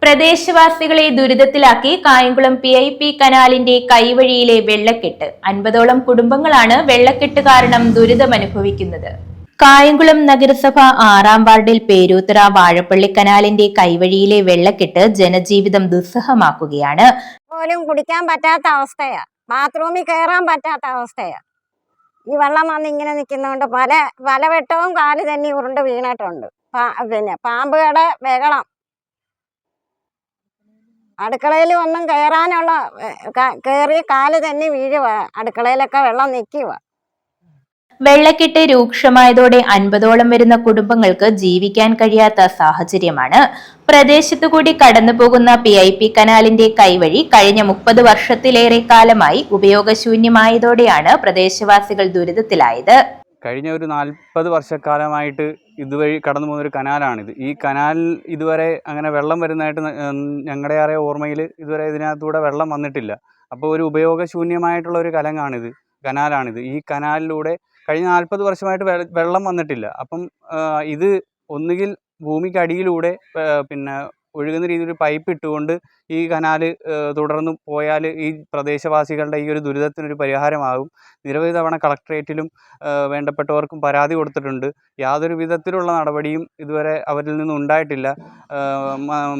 പ്രദേശവാസികളെ ദുരിതത്തിലാക്കി Kayamkulam PIP കനാലിന്റെ കൈവഴിയിലെ വെള്ളക്കെട്ട്. 50ഓളം കുടുംബങ്ങളാണ് വെള്ളക്കെട്ട് കാരണം ദുരിതമനുഭവിക്കുന്നത്. കായംകുളം നഗരസഭ 6ാം വാർഡിൽ പേരൂത്തറ വാഴപ്പള്ളി കനാലിന്റെ കൈവഴിയിലെ വെള്ളക്കെട്ട് ജനജീവിതം ദുസ്സഹമാക്കുകയാണ്. പോലും കുടിക്കാൻ പറ്റാത്ത അവസ്ഥയാ, ബാത്റൂമിൽ കയറാൻ പറ്റാത്ത അവസ്ഥയാ. ഈ വെള്ളം വന്ന് ഇങ്ങനെ നിൽക്കുന്നതുകൊണ്ട് പലവട്ടവും കാല് തന്നെ ഉരുണ്ട് വീണിട്ടുണ്ട്. പിന്നെ പാമ്പുകളുടെ ബഹളം, അടുക്കളയിൽ ഒന്നും കയറാനുള്ള കയറി കാല് തന്നെ വീഴുക, അടുക്കളയിലൊക്കെ വെള്ളം നിൽക്കുക. വെള്ളക്കെട്ട് രൂക്ഷമായതോടെ 50ഓളം വരുന്ന കുടുംബങ്ങൾക്ക് ജീവിക്കാൻ കഴിയാത്ത സാഹചര്യമാണ്. പ്രദേശത്തുകൂടി കടന്നുപോകുന്ന PIP കനാലിന്റെ കൈവഴി കഴിഞ്ഞ 30 വർഷത്തിലേറെ കാലമായി ഉപയോഗശൂന്യമായതോടെയാണ് പ്രദേശവാസികൾ ദുരിതത്തിലായത്. കഴിഞ്ഞ ഒരു 40 വർഷക്കാലമായിട്ട് ഇതുവഴി കടന്നു പോകുന്ന ഒരു കനാലാണിത്. ഈ കനാൽ ഇതുവരെ അങ്ങനെ വെള്ളം വരുന്നതായിട്ട് ഞങ്ങളുടെ അറിയ ഓർമ്മയിൽ ഇതുവരെ ഇതിനകത്തൂടെ വെള്ളം വന്നിട്ടില്ല. അപ്പോൾ ഒരു ഉപയോഗശൂന്യമായിട്ടുള്ള ഒരു കനാലാണിത്. ഈ കനാലിലൂടെ കഴിഞ്ഞ 40 വർഷമായിട്ട് വെള്ളം വന്നിട്ടില്ല. അപ്പം ഇത് ഒന്നുകിൽ ഭൂമിക്കടിയിലൂടെ പിന്നെ ഒഴുകുന്ന രീതിയിൽ പൈപ്പ് ഇട്ടുകൊണ്ട് ഈ കനാല് തുടർന്ന് പോയാൽ ഈ പ്രദേശവാസികളുടെ ഈ ഒരു ദുരിതത്തിനൊരു പരിഹാരമാകും. നിരവധി തവണ കളക്ട്രേറ്റിലും വേണ്ടപ്പെട്ടവർക്കും പരാതി കൊടുത്തിട്ടുണ്ട്. യാതൊരു വിധത്തിലുള്ള നടപടിയും ഇതുവരെ അവരിൽ നിന്നും ഉണ്ടായിട്ടില്ല.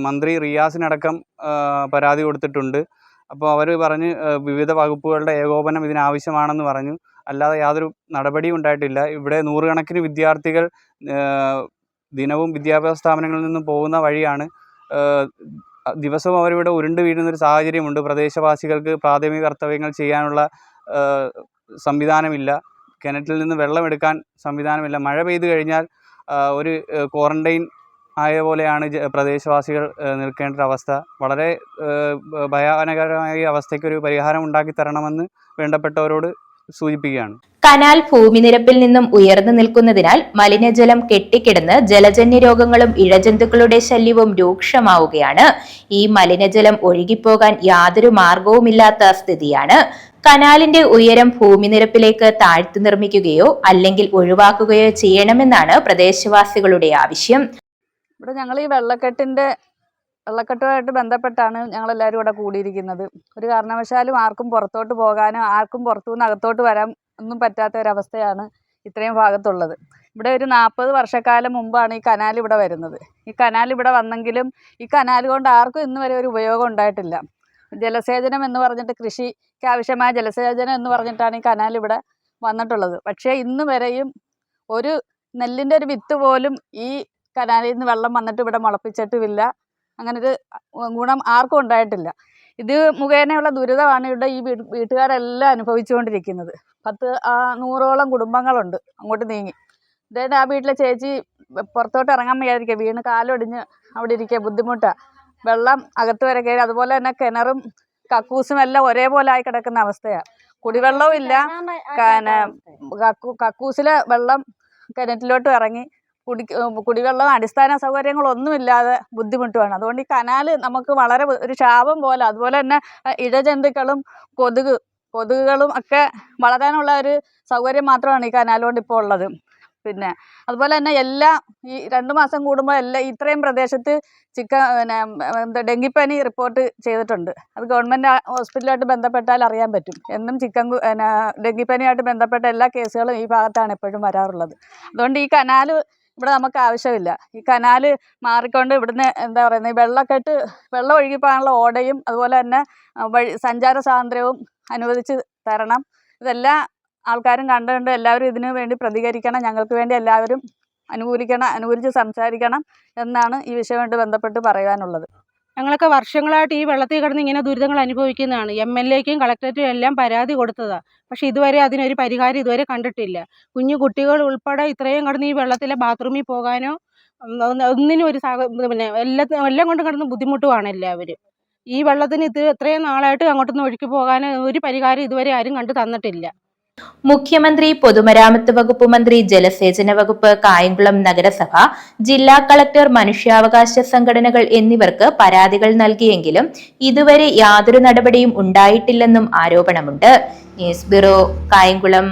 മന്ത്രി റിയാസിനടക്കം പരാതി കൊടുത്തിട്ടുണ്ട്. അപ്പോൾ അവർ പറഞ്ഞ് വിവിധ വകുപ്പുകളുടെ ഏകോപനം ഇതിനാവശ്യമാണെന്ന് പറഞ്ഞു. അല്ലാതെ യാതൊരു നടപടിയും ഉണ്ടായിട്ടില്ല. ഇവിടെ നൂറുകണക്കിന് വിദ്യാർത്ഥികൾ ദിനവും വിദ്യാഭ്യാസ സ്ഥാപനങ്ങളിൽ നിന്നും പോകുന്ന വഴിയാണ്. ദിവസവും അവരിവിടെ ഉരുണ്ട് വീഴുന്നൊരു സാഹചര്യമുണ്ട്. പ്രദേശവാസികൾക്ക് പ്രാഥമിക കർത്തവ്യങ്ങൾ ചെയ്യാനുള്ള സംവിധാനമില്ല. കിണറ്റിൽ നിന്ന് വെള്ളമെടുക്കാൻ സംവിധാനമില്ല. മഴ പെയ്തു കഴിഞ്ഞാൽ ഒരു ക്വാറന്റൈൻ ആയ പോലെയാണ് പ്രദേശവാസികൾ നിൽക്കേണ്ട ഒരവസ്ഥ. വളരെ ഭയാനകരമായ ഈ അവസ്ഥയ്ക്കൊരു പരിഹാരം ഉണ്ടാക്കി തരണമെന്ന് വേണ്ടപ്പെട്ടവരോട് സൂചിപ്പിക്കുകയാണ്. കനാൽ ഭൂമിനിരപ്പിൽ നിന്നും ഉയർന്നു നിൽക്കുന്നതിനാൽ മലിനജലം കെട്ടിക്കിടന്ന് ജലജന്യ രോഗങ്ങളും ഇഴജന്തുക്കളുടെ ശല്യവും രൂക്ഷമാവുകയാണ്. ഈ മലിനജലം ഒഴുകിപ്പോകാൻ യാതൊരു മാർഗവുമില്ലാത്ത സ്ഥിതിയാണ്. കനാലിന്റെ ഉയരം ഭൂമിനിരപ്പിലേക്ക് താഴ്ത്തി നിർമ്മിക്കുകയോ അല്ലെങ്കിൽ ഒഴിവാക്കുകയോ ചെയ്യണമെന്നാണ് പ്രദേശവാസികളുടെ ആവശ്യം. ഇവിടെ ഞങ്ങൾ ഈ വെള്ളക്കെട്ടുമായിട്ട് ബന്ധപ്പെട്ടാണ് ഞങ്ങളെല്ലാവരും ഇവിടെ കൂടിയിരിക്കുന്നത്. ഒരു കാരണവശാലും ആർക്കും പുറത്തോട്ട് പോകാനോ ആർക്കും പുറത്തുനിന്ന് അകത്തോട്ട് വരാൻ ഒന്നും പറ്റാത്ത ഒരവസ്ഥയാണ് ഇത്രയും ഭാഗത്തുള്ളത്. ഇവിടെ ഒരു 40 വർഷക്കാലം മുമ്പാണ് ഈ കനാൽ ഇവിടെ വരുന്നത്. ഈ കനാൽ ഇവിടെ വന്നെങ്കിലും ഈ കനാൽ കൊണ്ട് ആർക്കും ഇന്ന് വരെ ഒരു ഉപയോഗം ഉണ്ടായിട്ടില്ല. ജലസേചനം എന്ന് പറഞ്ഞിട്ട്, കൃഷിക്ക് ആവശ്യമായ ജലസേചനം എന്ന് പറഞ്ഞിട്ടാണ് ഈ കനാൽ ഇവിടെ വന്നിട്ടുള്ളത്. പക്ഷേ ഇന്ന് വരെയും ഒരു നെല്ലിൻ്റെ ഒരു വിത്ത് പോലും ഈ കനാലിൽ നിന്ന് വെള്ളം വന്നിട്ട് ഇവിടെ മുളപ്പിച്ചിട്ടുമില്ല. അങ്ങനൊരു ഗുണം ആർക്കും ഉണ്ടായിട്ടില്ല. ഇത് മുഖേനയുള്ള ദുരിതമാണ് ഇവിടെ ഈ വീട്ടുകാരെല്ലാം അനുഭവിച്ചുകൊണ്ടിരിക്കുന്നത്. 100ഓളം കുടുംബങ്ങളുണ്ട് അങ്ങോട്ട് നീങ്ങി. അതായത് ആ വീട്ടിലെ ചേച്ചി പുറത്തോട്ട് ഇറങ്ങാൻ വയ്യാതിരിക്കുക, വീണ് കാലൊടിഞ്ഞ് അവിടെ ഇരിക്കുക, ബുദ്ധിമുട്ടാണ്. വെള്ളം അകത്ത് വരെ കയറി. അതുപോലെ തന്നെ കിണറും കക്കൂസും എല്ലാം ഒരേപോലെ ആയി കിടക്കുന്ന അവസ്ഥയാണ്. കുടിവെള്ളവും ഇല്ല. കക്കൂസിലെ വെള്ളം കിണറ്റിലോട്ട് ഇറങ്ങി. കുടിവെള്ളം അടിസ്ഥാന സൗകര്യങ്ങളൊന്നുമില്ലാതെ ബുദ്ധിമുട്ടുമാണ്. അതുകൊണ്ട് ഈ കനാൽ നമുക്ക് വളരെ ഒരു ശാപം പോലെ. അതുപോലെ തന്നെ ഇഴജന്തുക്കളും കൊതുകുകളും ഒക്കെ വളരാനുള്ള ഒരു സൗകര്യം മാത്രമാണ് ഈ കനാൽ കൊണ്ട് ഇപ്പോൾ ഉള്ളത്. പിന്നെ അതുപോലെ തന്നെ ഈ 2 മാസം കൂടുമ്പോൾ ഇത്രയും പ്രദേശത്ത് ഡെങ്കിപ്പനി റിപ്പോർട്ട് ചെയ്തിട്ടുണ്ട്. അത് ഗവൺമെൻറ് ഹോസ്പിറ്റലുമായിട്ട് ബന്ധപ്പെട്ടാൽ അറിയാൻ പറ്റും. എന്നും ഡെങ്കിപ്പനിയായിട്ട് ബന്ധപ്പെട്ട എല്ലാ കേസുകളും ഈ ഭാഗത്താണ് എപ്പോഴും വരാറുള്ളത്. അതുകൊണ്ട് ഈ കനാൽ ഇവിടെ നമുക്ക് ആവശ്യമില്ല. ഈ കനാൽ മാറിക്കൊണ്ട് ഇവിടുന്ന് ഈ വെള്ളം ഒഴുകിപ്പോകാനുള്ള ഓടയും അതുപോലെ തന്നെ സഞ്ചാര സ്വാതന്ത്ര്യവും അനുവദിച്ച് തരണം. ഇതെല്ലാ ആൾക്കാരും കണ്ടുകൊണ്ട് എല്ലാവരും ഇതിനു വേണ്ടി പ്രതികരിക്കണം. ഞങ്ങൾക്ക് വേണ്ടി എല്ലാവരും അനുകൂലിച്ച് സംസാരിക്കണം എന്നാണ് ഈ വിഷയമായിട്ട് ബന്ധപ്പെട്ട് പറയാനുള്ളത്. ഞങ്ങളൊക്കെ വർഷങ്ങളായിട്ട് ഈ വെള്ളത്തിൽ കിടന്ന് ഇങ്ങനെ ദുരിതങ്ങൾ അനുഭവിക്കുന്നതാണ്. MLAക്കും കളക്ടറേറ്റും എല്ലാം പരാതി കൊടുത്തതാണ്. പക്ഷേ ഇതുവരെ അതിനൊരു പരിഹാരം ഇതുവരെ കണ്ടിട്ടില്ല. കുഞ്ഞു കുട്ടികൾ ഉൾപ്പെടെ ഇത്രയും കിടന്ന് ഈ വെള്ളത്തിലെ ബാത്റൂമിൽ പോകാനോ ഒന്നിനും ഒരു എല്ലാം കൊണ്ട് കിടന്ന് ബുദ്ധിമുട്ടുമാണ് എല്ലാവരും. ഈ വെള്ളത്തിന് ഇത്രയും നാളായിട്ട് അങ്ങോട്ടൊന്നും ഒഴുക്കി പോകാനോ ഒരു പരിഹാരം ഇതുവരെ ആരും കണ്ടു തന്നിട്ടില്ല. മുഖ്യമന്ത്രി, പൊതുമരാമത്ത് വകുപ്പ് മന്ത്രി, ജലസേചന വകുപ്പ്, കായംകുളം നഗരസഭ, ജില്ലാ കളക്ടർ, മനുഷ്യാവകാശ സംഘടനകൾ എന്നിവർക്ക് പരാതികൾ നൽകിയെങ്കിലും ഇതുവരെ യാതൊരു നടപടിയും ഉണ്ടായിട്ടില്ലെന്നും ആരോപണമുണ്ട്. News bureau, Kayamkulam.